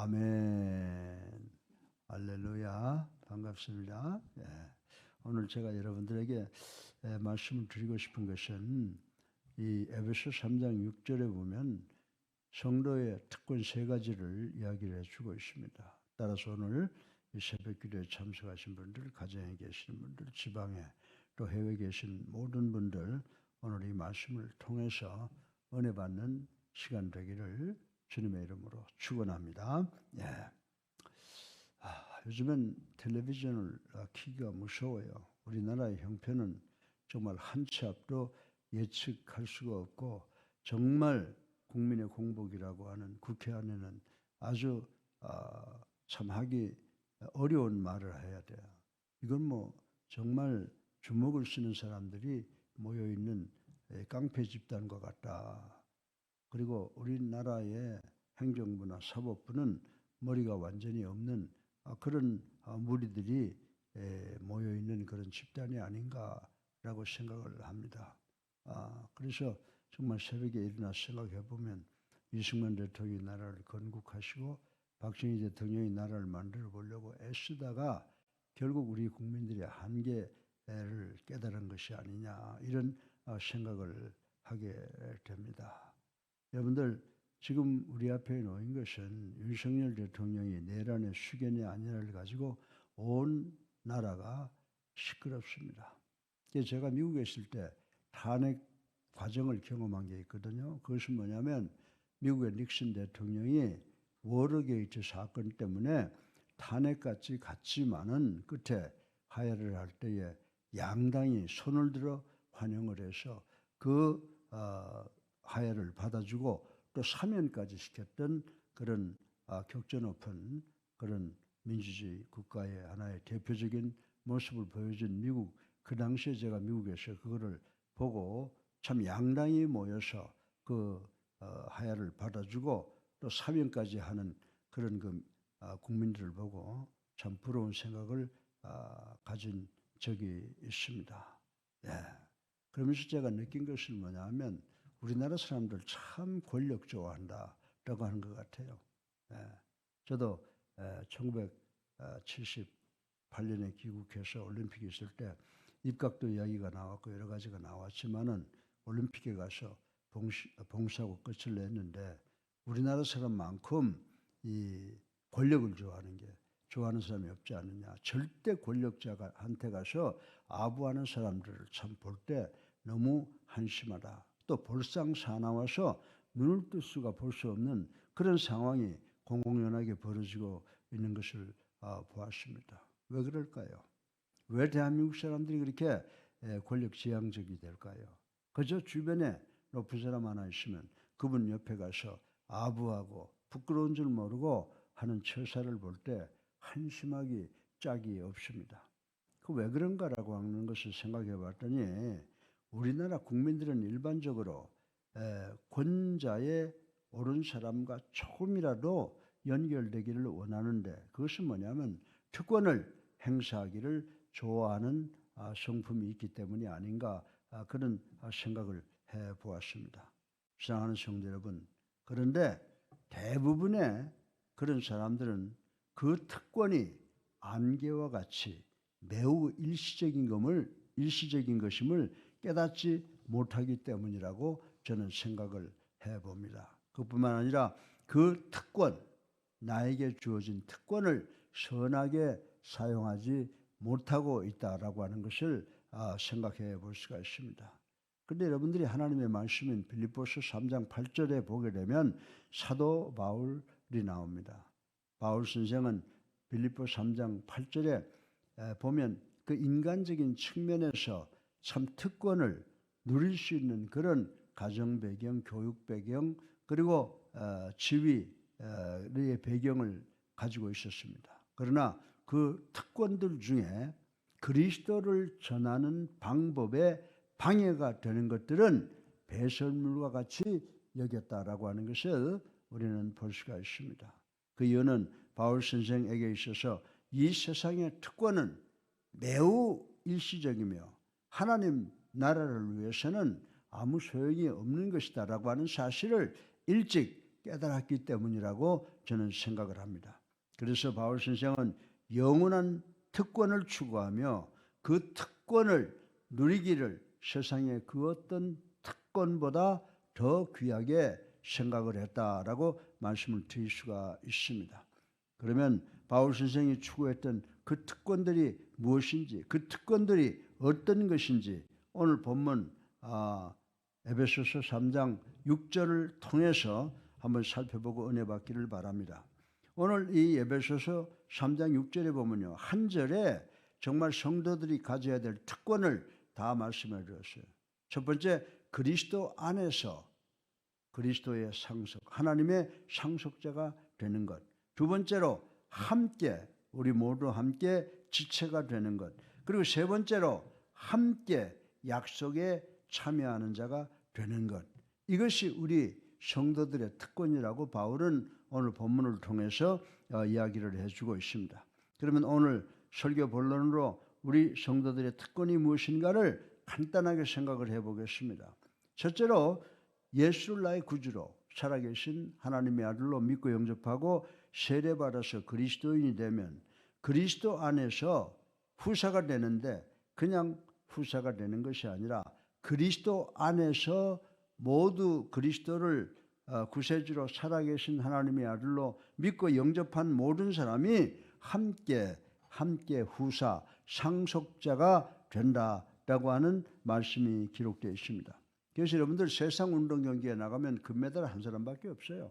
아멘. 할렐루야. 반갑습니다. 오늘 제가 여러분들에게 말씀을 드리고 싶은 것은 이 에베소 3장 6절에 보면 성도의 특권 세 가지를 이야기를 해주고 있습니다. 따라서 오늘 이 새벽 기도에 참석하신 분들, 가정에 계시는 분들, 지방에 또 해외에 계신 모든 분들 오늘 이 말씀을 통해서 은혜 받는 시간 되기를 주님의 이름으로 축원합니다. 요즘은 텔레비전을 키기가 무서워요. 우리나라의 형편은 정말 한 치 앞도 예측할 수가 없고 정말 국민의 공복이라고 하는 국회 안에는 아주 참 하기 어려운 말을 해야 돼요. 이건 뭐 정말 주먹을 쓰는 사람들이 모여있는 깡패 집단과 같다. 그리고 우리나라의 행정부나 사법부는 머리가 완전히 없는 그런 무리들이 모여있는 그런 집단이 아닌가라고 생각을 합니다. 그래서 정말 새벽에 일어나 생각해 보면 이승만 대통령이 나라를 건국하시고 박정희 대통령이 나라를 만들어 보려고 애쓰다가 결국 우리 국민들의 한계를 깨달은 것이 아니냐 이런 생각을 하게 됩니다. 여러분들 지금 우리 앞에 놓인 것은 윤석열 대통령이 내란의 수견의 안연을 가지고 온 나라가 시끄럽습니다. 제가 미국에 있을 때 탄핵 과정을 경험한 게 있거든요. 그것은 뭐냐면 미국의 닉슨 대통령이 워터게이트 사건 때문에 탄핵같이 갔지만은 끝에 하야를 할 때에 양당이 손을 들어 환영을 해서 그 하야를 받아주고 또 사면까지 시켰던 그런 격전 높은 그런 민주주의 국가의 하나의 대표적인 모습을 보여준 미국, 그 당시에 제가 미국에서 그거를 보고 참 양당이 모여서 그 하야를 받아주고 또 사면까지 하는 그런 그 국민들을 보고 참 부러운 생각을 가진 적이 있습니다. 그러면서 제가 느낀 것은 뭐냐면 우리나라 사람들 참 권력 좋아한다라고 하는 것 같아요. 저도 1978년에 귀국해서 올림픽에 있을 때 입각도 이야기가 나왔고 여러 가지가 나왔지만은 올림픽에 가서 봉사하고 끝을 냈는데 우리나라 사람만큼 이 권력을 좋아하는 사람이 없지 않느냐. 절대 권력자한테 가서 아부하는 사람들을 참 볼 때 너무 한심하다. 또 볼상사나워서 눈을 뜰 수가 볼 수 없는 그런 상황이 공공연하게 벌어지고 있는 것을 보았습니다. 왜 그럴까요? 왜 대한민국 사람들이 그렇게 권력지향적이 될까요? 그저 주변에 높은 사람 하나 있으면 그분 옆에 가서 아부하고 부끄러운 줄 모르고 하는 처사를 볼 때 한심하기 짝이 없습니다. 그 왜 그런가라고 하는 것을 생각해 봤더니 우리나라 국민들은 일반적으로 권자의 옳은 사람과 조금이라도 연결되기를 원하는데 그것은 뭐냐면 특권을 행사하기를 좋아하는 성품이 있기 때문이 아닌가 그런 생각을 해보았습니다. 사랑하는 성도 여러분, 그런데 대부분의 그런 사람들은 그 특권이 안개와 같이 매우 일시적인 것임을 깨닫지 못하기 때문이라고 저는 생각을 해봅니다. 그뿐만 아니라 그 특권, 나에게 주어진 특권을 선하게 사용하지 못하고 있다라고 하는 것을 생각해 볼 수가 있습니다. 그런데 여러분들이 하나님의 말씀인 빌립보서 3장 8절에 보게 되면 사도 바울이 나옵니다. 바울 선생은 빌립보 3장 8절에 보면 그 인간적인 측면에서 참 특권을 누릴 수 있는 그런 가정 배경, 교육 배경, 그리고 지위의 배경을 가지고 있었습니다. 그러나 그 특권들 중에 그리스도를 전하는 방법에 방해가 되는 것들은 배설물과 같이 여겼다라고 하는 것을 우리는 볼 수가 있습니다. 그 이유는 바울 선생에게 있어서 이 세상의 특권은 매우 일시적이며 하나님 나라를 위해서는 아무 소용이 없는 것이다라고 하는 사실을 일찍 깨달았기 때문이라고 저는 생각을 합니다. 그래서 바울 선생은 영원한 특권을 추구하며 그 특권을 누리기를 세상의 그 어떤 특권보다 더 귀하게 생각을 했다라고 말씀을 드릴 수가 있습니다. 그러면 바울 선생이 추구했던 그 특권들이 무엇인지, 그 특권들이 어떤 것인지 오늘 본문 에베소서 3장 6절을 통해서 한번 살펴보고 은혜 받기를 바랍니다. 오늘 이 에베소서 3장 6절에 보면요, 한 절에 정말 성도들이 가져야 될 특권을 다 말씀해 주었어요. 첫 번째, 그리스도 안에서 그리스도의 상속, 하나님의 상속자가 되는 것. 두 번째로 함께, 우리 모두 함께 지체가 되는 것. 그리고 세 번째로 함께 약속에 참여하는 자가 되는 것. 이것이 우리 성도들의 특권이라고 바울은 오늘 본문을 통해서 이야기를 해주고 있습니다. 그러면 오늘 설교 본론으로 우리 성도들의 특권이 무엇인가를 간단하게 생각을 해보겠습니다. 첫째로 예수를 나의 구주로 살아계신 하나님의 아들로 믿고 영접하고 세례받아서 그리스도인이 되면 그리스도 안에서 후사가 되는데 그냥 후사가 되는 것이 아니라 그리스도 안에서 모두 그리스도를 구세주로 살아계신 하나님의 아들로 믿고 영접한 모든 사람이 함께 후사, 상속자가 된다라고 하는 말씀이 기록되어 있습니다. 그래서 여러분들 세상 운동 경기에 나가면 금메달 한 사람밖에 없어요.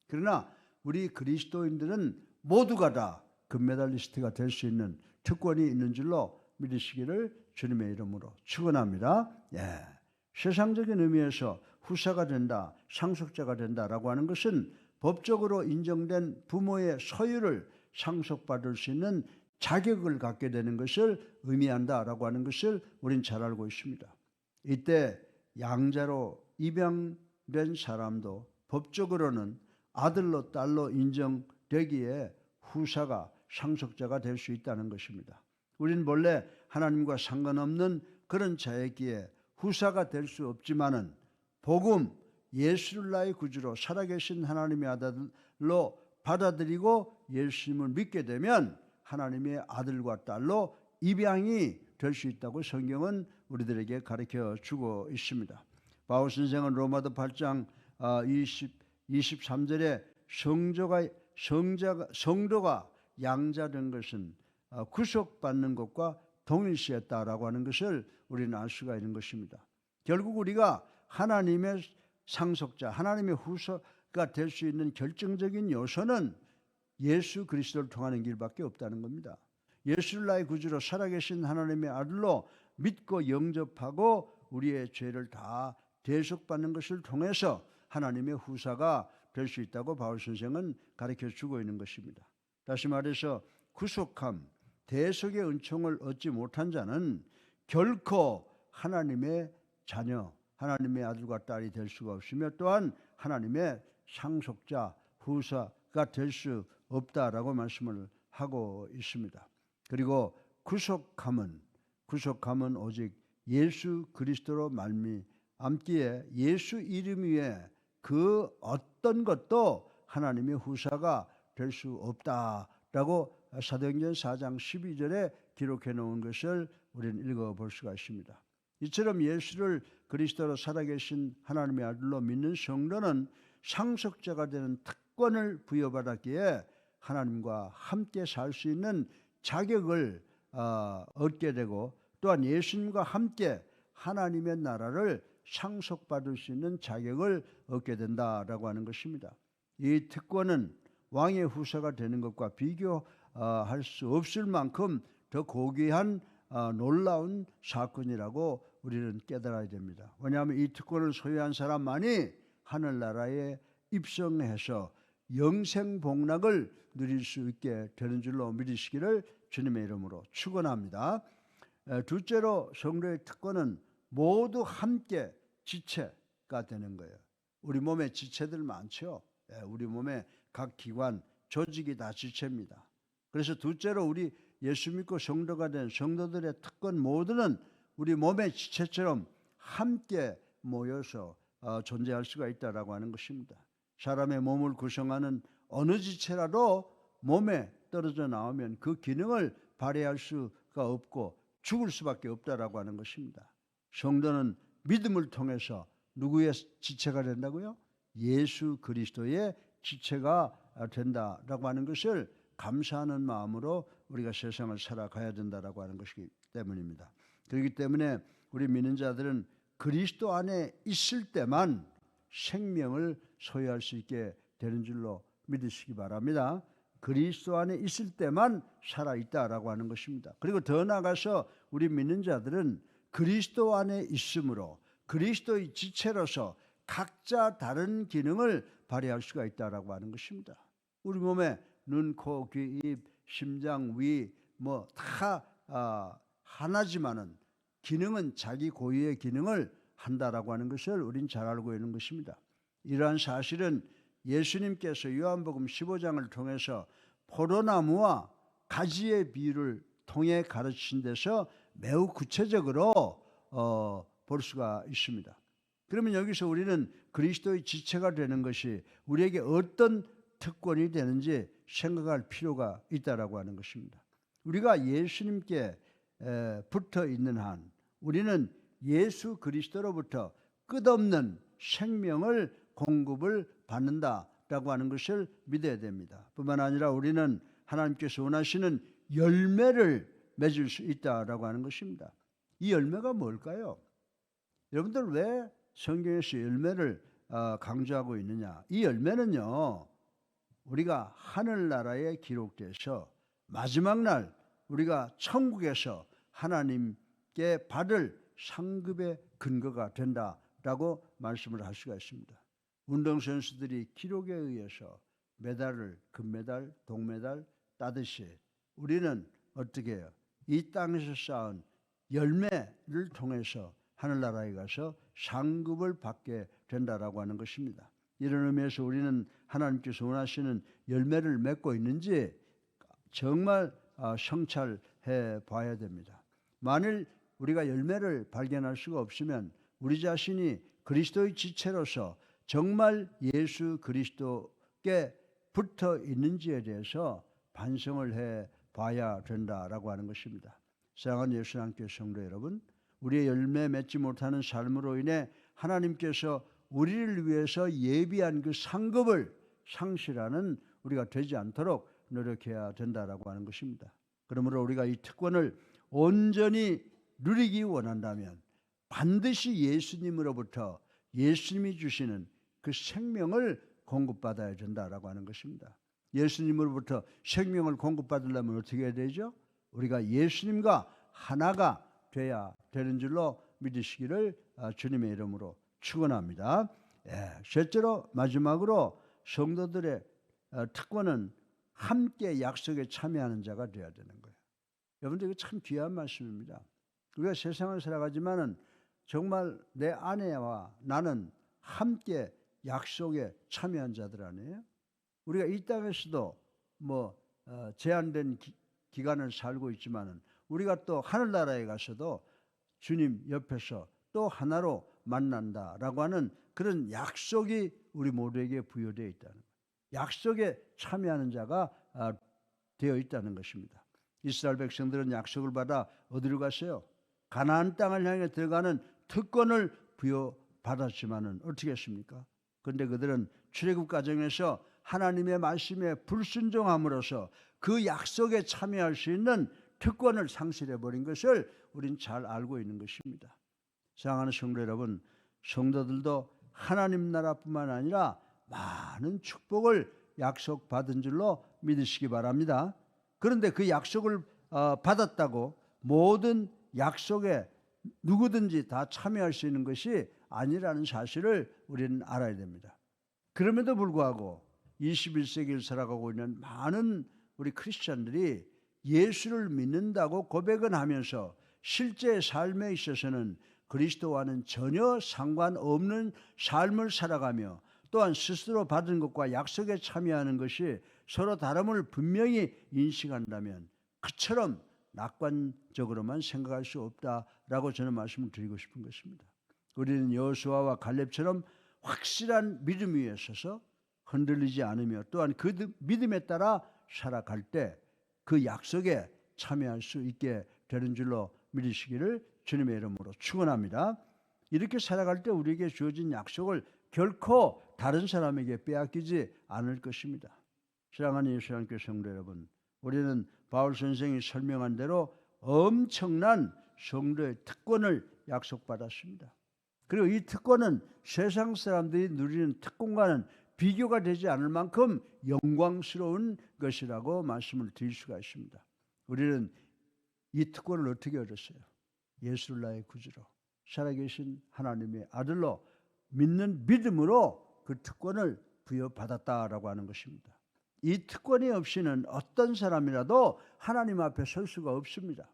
그러나 우리 그리스도인들은 모두가 다 금메달리스트가 될 수 있는 특권이 있는 줄로 믿으시기를 주님의 이름으로 축원합니다. 세상적인 의미에서 후사가 된다, 상속자가 된다라고 하는 것은 법적으로 인정된 부모의 소유를 상속받을 수 있는 자격을 갖게 되는 것을 의미한다라고 하는 것을 우린 잘 알고 있습니다. 이때 양자로 입양된 사람도 법적으로는 아들로 딸로 인정되기에 후사가 상속자가 될 수 있다는 것입니다. 우린 본래 하나님과 상관없는 그런 자였기에 후사가 될 수 없지만은 복음 예수를 나의 구주로 살아계신 하나님의 아들로 받아들이고 예수님을 믿게 되면 하나님의 아들과 딸로 입양이 될 수 있다고 성경은 우리들에게 가르쳐 주고 있습니다. 바울 선생은 로마서 8장 23절에 성도가 양자된 것은 구속받는 것과 동일시했다라고 하는 것을 우리는 알 수가 있는 것입니다. 결국 우리가 하나님의 상속자, 하나님의 후사가 될 수 있는 결정적인 요소는 예수 그리스도를 통하는 길밖에 없다는 겁니다. 예수를 나의 구주로 살아계신 하나님의 아들로 믿고 영접하고 우리의 죄를 다 대속받는 것을 통해서 하나님의 후사가 될 수 있다고 바울 선생은 가르쳐 주고 있는 것입니다. 다시 말해서 구속함, 대속의 은총을 얻지 못한 자는 결코 하나님의 자녀, 하나님의 아들과 딸이 될 수가 없으며 또한 하나님의 상속자, 후사가 될 수 없다라고 말씀을 하고 있습니다. 그리고 구속함은 오직 예수 그리스도로 말미암기에 예수 이름 위에 그 어떤 것도 하나님의 후사가 될 수 없다라고 사도행전 4장 12절에 기록해 놓은 것을 우리는 읽어볼 수가 있습니다. 이처럼 예수를 그리스도로 살아계신 하나님의 아들로 믿는 성도는 상속자가 되는 특권을 부여받았기에 하나님과 함께 살 수 있는 자격을 얻게 되고 또한 예수님과 함께 하나님의 나라를 상속받을 수 있는 자격을 얻게 된다라고 하는 것입니다. 이 특권은 왕의 후사가 되는 것과 비교할 수 없을 만큼 더 고귀한 놀라운 사건이라고 우리는 깨달아야 됩니다. 왜냐하면 이 특권을 소유한 사람만이 하늘나라에 입성해서 영생복락을 누릴 수 있게 되는 줄로 믿으시기를 주님의 이름으로 축원합니다. 둘째로 성도의 특권은 모두 함께 지체가 되는 거예요. 우리 몸에 지체들 많죠. 우리 몸에 각 기관, 조직이 다 지체입니다. 그래서 둘째로 우리 예수 믿고 성도가 된 성도들의 특권 모두는 우리 몸의 지체처럼 함께 모여서 존재할 수가 있다라고 하는 것입니다. 사람의 몸을 구성하는 어느 지체라도 몸에 떨어져 나오면 그 기능을 발휘할 수가 없고 죽을 수밖에 없다라고 하는 것입니다. 성도는 믿음을 통해서 누구의 지체가 된다고요? 예수 그리스도의 지체가 된다라고 하는 것을 감사하는 마음으로 우리가 세상을 살아가야 된다라고 하는 것이기 때문입니다. 그렇기 때문에 우리 믿는 자들은 그리스도 안에 있을 때만 생명을 소유할 수 있게 되는 줄로 믿으시기 바랍니다. 그리스도 안에 있을 때만 살아있다라고 하는 것입니다. 그리고 더 나아가서 우리 믿는 자들은 그리스도 안에 있으므로 그리스도의 지체로서 각자 다른 기능을 발휘할 수가 있다라고 하는 것입니다. 우리 몸에 눈, 코, 귀, 입, 심장, 위 뭐 다 하나지만은 기능은 자기 고유의 기능을 한다라고 하는 것을 우린 잘 알고 있는 것입니다. 이러한 사실은 예수님께서 요한복음 15장을 통해서 포도나무와 가지의 비유를 통해 가르친 데서 매우 구체적으로 볼 수가 있습니다. 그러면 여기서 우리는 그리스도의 지체가 되는 것이 우리에게 어떤 특권이 되는지 생각할 필요가 있다라고 하는 것입니다. 우리가 예수님께 붙어 있는 한 우리는 예수 그리스도로부터 끝없는 생명을 공급을 받는다라고 하는 것을 믿어야 됩니다. 뿐만 아니라 우리는 하나님께서 원하시는 열매를 맺을 수 있다라고 하는 것입니다. 이 열매가 뭘까요? 여러분들 왜 성경에서 열매를 강조하고 있느냐? 이 열매는요, 우리가 하늘나라에 기록돼서 마지막 날 우리가 천국에서 하나님께 받을 상급의 근거가 된다라고 말씀을 할 수가 있습니다. 운동선수들이 기록에 의해서 메달을 금메달, 동메달 따듯이 우리는 어떻게 해요? 이 땅에서 쌓은 열매를 통해서 하늘나라에 가서 상급을 받게 된다라고 하는 것입니다. 이런 의미에서 우리는 하나님께서 원하시는 열매를 맺고 있는지 정말 성찰해 봐야 됩니다. 만일 우리가 열매를 발견할 수가 없으면 우리 자신이 그리스도의 지체로서 정말 예수 그리스도께 붙어 있는지에 대해서 반성을 해 봐야 된다라고 하는 것입니다. 사랑하는 예수님께 성도 여러분, 우리의 열매 맺지 못하는 삶으로 인해 하나님께서 우리를 위해서 예비한 그 상급을 상실하는 우리가 되지 않도록 노력해야 된다라고 하는 것입니다. 그러므로 우리가 이 특권을 온전히 누리기 원한다면 반드시 예수님으로부터 예수님이 주시는 그 생명을 공급받아야 된다라고 하는 것입니다. 예수님으로부터 생명을 공급받으려면 어떻게 해야 되죠? 우리가 예수님과 하나가 돼야 되는 줄로 믿으시기를 주님의 이름으로 축원합니다. 셋째로 마지막으로 성도들의 특권은 함께 약속에 참여하는 자가 되어야 되는 거예요. 여러분들 이거 참 귀한 말씀입니다. 우리가 세상을 살아가지만은 정말 내 아내와 나는 함께 약속에 참여한 자들 아니에요? 우리가 이 땅에서도 제한된 기간을 살고 있지만은 우리가 또 하늘나라에 가서도 주님 옆에서 또 하나로 만난다라고 하는 그런 약속이 우리 모두에게 부여되어 있다는 거예요. 약속에 참여하는 자가 되어 있다는 것입니다. 이스라엘 백성들은 약속을 받아 어디로 갔어요? 가나안 땅을 향해 들어가는 특권을 부여받았지만은 어떻게 했습니까? 그런데 그들은 출애굽 과정에서 하나님의 말씀에 불순종함으로써 그 약속에 참여할 수 있는 특권을 상실해버린 것을 우린 잘 알고 있는 것입니다. 사랑하는 성도 여러분, 성도들도 하나님 나라뿐만 아니라 많은 축복을 약속받은 줄로 믿으시기 바랍니다. 그런데 그 약속을 받았다고 모든 약속에 누구든지 다 참여할 수 있는 것이 아니라는 사실을 우리는 알아야 됩니다. 그럼에도 불구하고 21세기를 살아가고 있는 많은 우리 크리스찬들이 예수를 믿는다고 고백은 하면서 실제 삶에 있어서는 그리스도와는 전혀 상관없는 삶을 살아가며 또한 스스로 받은 것과 약속에 참여하는 것이 서로 다름을 분명히 인식한다면 그처럼 낙관적으로만 생각할 수 없다라고 저는 말씀을 드리고 싶은 것입니다. 우리는 여호수아와 갈렙처럼 확실한 믿음 위에 서서 흔들리지 않으며 또한 그 믿음에 따라 살아갈 때 그 약속에 참여할 수 있게 되는 줄로 믿으시기를 주님의 이름으로 축원합니다. 이렇게 살아갈 때 우리에게 주어진 약속을 결코 다른 사람에게 빼앗기지 않을 것입니다. 사랑하는 예수님께 성도 여러분, 우리는 바울 선생이 설명한 대로 엄청난 성도의 특권을 약속받았습니다. 그리고 이 특권은 세상 사람들이 누리는 특권과는 비교가 되지 않을 만큼 영광스러운 것이라고 말씀을 드릴 수가 있습니다. 우리는 이 특권을 어떻게 얻었어요? 예수를 나의 구주로 살아계신 하나님의 아들로 믿는 믿음으로 그 특권을 부여받았다라고 하는 것입니다. 이 특권이 없이는 어떤 사람이라도 하나님 앞에 설 수가 없습니다.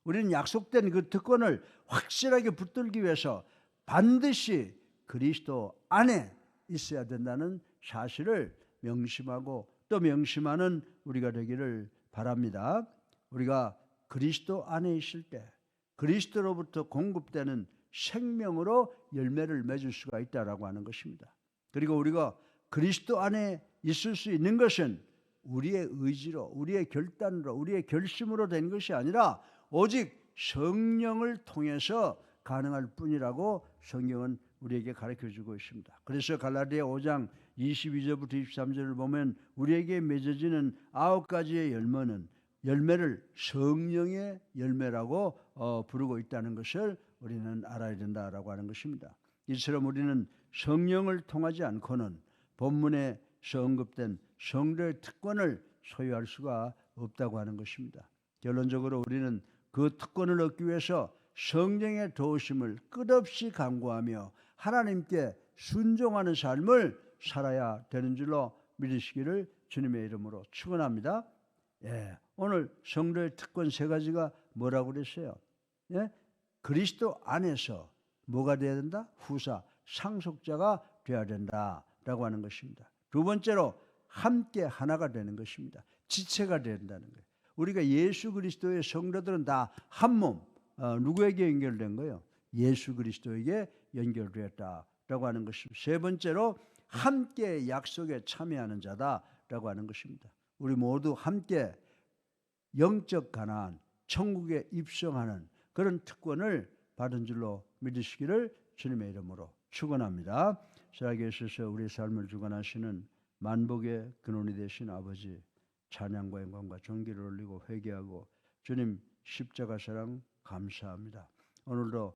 우리는 약속된 그 특권을 확실하게 붙들기 위해서 반드시 그리스도 안에 있어야 된다는 사실을 명심하고 또 명심하는 우리가 되기를 바랍니다. 우리가 그리스도 안에 있을 때 그리스도로부터 공급되는 생명으로 열매를 맺을 수가 있다라고 하는 것입니다. 그리고 우리가 그리스도 안에 있을 수 있는 것은 우리의 의지로, 우리의 결단으로, 우리의 결심으로 된 것이 아니라 오직 성령을 통해서 가능할 뿐이라고 성경은 우리에게 가르쳐주고 있습니다. 그래서 갈라디아 5장 22절부터 23절을 보면 우리에게 맺어지는 9가지의 열매를 성령의 열매라고 부르고 있다는 것을 우리는 알아야 된다라고 하는 것입니다. 이처럼 우리는 성령을 통하지 않고는 본문에서 언급된 성도의 특권을 소유할 수가 없다고 하는 것입니다. 결론적으로 우리는 그 특권을 얻기 위해서 성령의 도우심을 끝없이 간구하며 하나님께 순종하는 삶을 살아야 되는 줄로 믿으시기를 주님의 이름으로 축원합니다. 오늘 성도의 특권 3가지가 뭐라고 그랬어요? 그리스도 안에서 뭐가 돼야 된다? 후사, 상속자가 되어야 된다라고 하는 것입니다. 두 번째로 함께 하나가 되는 것입니다. 지체가 된다는 거예요. 우리가 예수 그리스도의 성도들은 다 한 몸, 누구에게 연결된 거예요? 예수 그리스도에게 연결되었다라고 하는 것입니다. 세 번째로 함께 약속에 참여하는 자다라고 하는 것입니다. 우리 모두 함께 영적 가나안, 천국에 입성하는 그런 특권을 받은 줄로 믿으시기를 주님의 이름으로 축원합니다. 살아계셔서 우리 삶을 주관하시는 만복의 근원이 되신 아버지, 찬양과 영광과 존귀를 올리고 회개하고 주님 십자가 사랑 감사합니다. 오늘도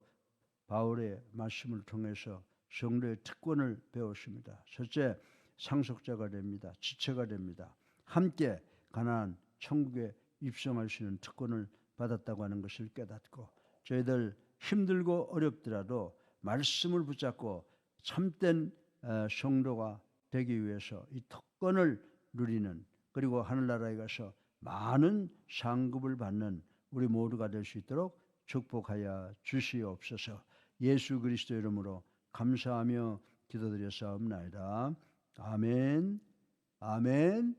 바울의 말씀을 통해서 성도의 특권을 배웠습니다. 첫째, 상속자가 됩니다. 지체가 됩니다. 함께 가나안 천국에 입성할 수 있는 특권을 받았다고 하는 것을 깨닫고 저희들 힘들고 어렵더라도 말씀을 붙잡고 참된 성도가 되기 위해서 이 특권을 누리는 그리고 하늘나라에 가서 많은 상급을 받는 우리 모두가 될 수 있도록 축복하여 주시옵소서. 예수 그리스도 이름으로 감사하며 기도드렸사옵나이다. 아멘. 아멘.